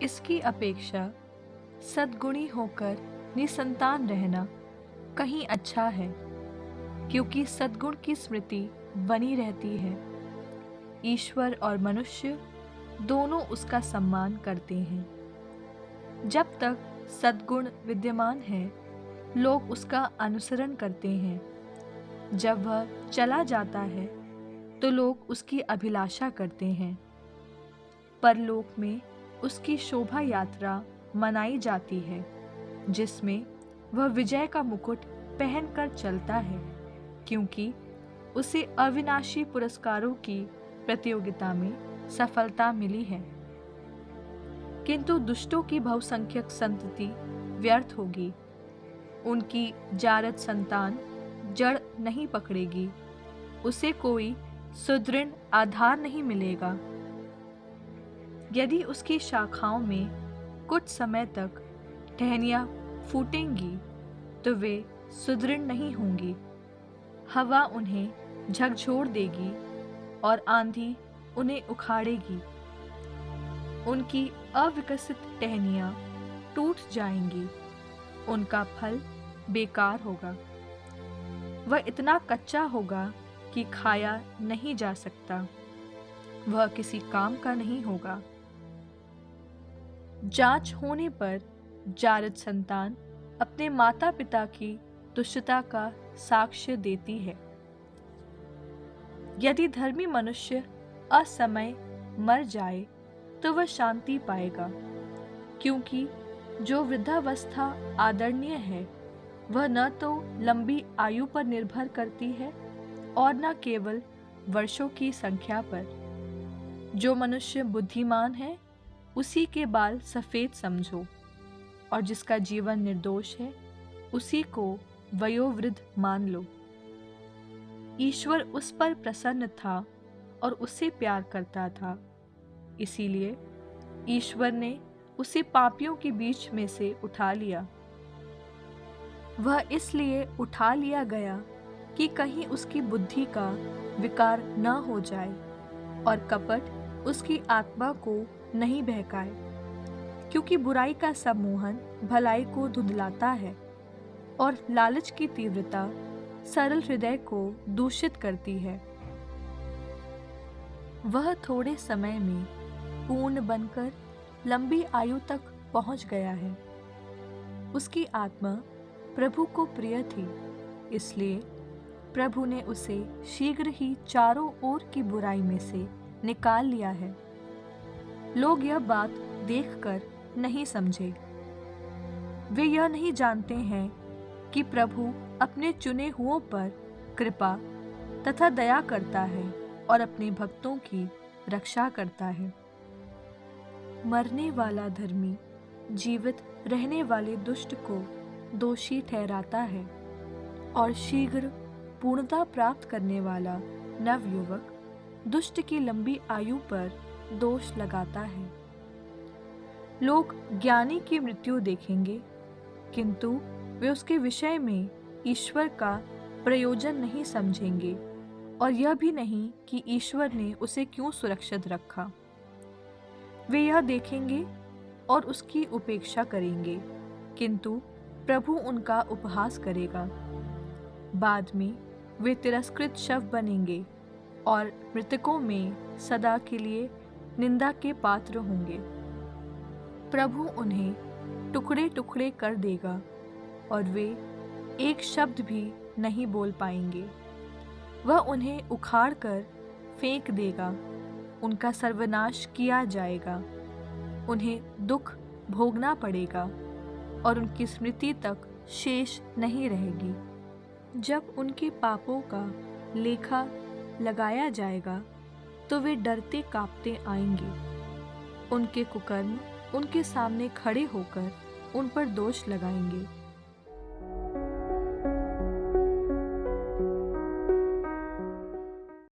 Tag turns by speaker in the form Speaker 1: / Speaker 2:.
Speaker 1: इसकी अपेक्षा सद्गुणी होकर निसंतान रहना कहीं अच्छा है, क्योंकि सद्गुण की स्मृति बनी रहती है। ईश्वर और मनुष्य दोनों उसका सम्मान करते हैं। जब तक सद्गुण विद्यमान है, लोग उसका अनुसरण करते हैं। जब वह चला जाता है, तो लोग उसकी अभिलाषा करते हैं। परलोक में उसकी शोभा यात्रा मनाई जाती है, जिसमें वह विजय का मुकुट पहनकर चलता है, क्योंकि उसे अविनाशी पुरस्कारों की प्रतियोगिता में सफलता मिली है। किंतु दुष्टों की बहुसंख्यक संतति व्यर्थ होगी। उनकी जारद संतान जड़ नहीं पकड़ेगी, उसे कोई सुदृढ़ आधार नहीं मिलेगा। यदि उसकी शाखाओं में कुछ समय तक टहनियाँ फूटेंगी, तो वे सुदृढ़ नहीं होंगी। हवा उन्हें झकझोर देगी और आंधी उन्हें उखाड़ेगी। उनकी अविकसित टहनियाँ टूट जाएंगी, उनका फल बेकार होगा। वह इतना कच्चा होगा कि खाया नहीं जा सकता, वह किसी काम का नहीं होगा। जांच होने पर जारद संतान अपने माता पिता की दुष्टता का साक्ष्य देती है। यदि धर्मी मनुष्य असमय मर जाए, तो वह शांति पाएगा, क्योंकि जो वृद्धावस्था आदरणीय है, वह न तो लंबी आयु पर निर्भर करती है और न केवल वर्षों की संख्या पर। जो मनुष्य बुद्धिमान है, उसी के बाल सफेद समझो, और जिसका जीवन निर्दोष है, उसी को वयोवृद्ध मान लो। ईश्वर उस पर प्रसन्न था और उससे प्यार करता था, इसीलिए ईश्वर ने उसे पापियों के बीच में से उठा लिया। वह इसलिए उठा लिया गया कि कहीं उसकी बुद्धि का विकार न हो जाए और कपट उसकी आत्मा को नहीं बहकाए, क्योंकि बुराई का सम्मोहन भलाई को धुंधलाता है और लालच की तीव्रता सरल हृदय को दूषित करती है। वह थोड़े समय में पूर्ण बनकर लंबी आयु तक पहुंच गया है। उसकी आत्मा प्रभु को प्रिय थी, इसलिए प्रभु ने उसे शीघ्र ही चारों ओर की बुराई में से निकाल लिया है। लोग यह बात देखकर नहीं समझे। वे यह नहीं जानते हैं कि प्रभु अपने चुने हुओं पर कृपा तथा दया करता है और अपने भक्तों की रक्षा करता है। मरने वाला धर्मी जीवित रहने वाले दुष्ट को दोषी ठहराता है, और शीघ्र पूर्णता प्राप्त करने वाला नवयुवक दुष्ट की लंबी आयु पर दोष लगाता है। लोग ज्ञानी की मृत्यु देखेंगे, किंतु वे उसके विषय में ईश्वर का प्रयोजन नहीं समझेंगे और यह भी नहीं कि ईश्वर ने उसे क्यों सुरक्षित रखा। वे यह देखेंगे और उसकी उपेक्षा करेंगे, किंतु प्रभु उनका उपहास करेगा। बाद में वे तिरस्कृत शव बनेंगे और मृतकों में सदा के लिए निंदा के पात्र होंगे। प्रभु उन्हें टुकड़े टुकड़े कर देगा और वे एक शब्द भी नहीं बोल पाएंगे। वह उन्हें उखाड़ कर फेंक देगा, उनका सर्वनाश किया जाएगा। उन्हें दुख भोगना पड़ेगा और उनकी स्मृति तक शेष नहीं रहेगी। जब उनके पापों का लेखा लगाया जाएगा, तो वे डरते कांपते आएंगे। उनके कुकर्म उनके सामने खड़े होकर उन पर दोष लगाएंगे।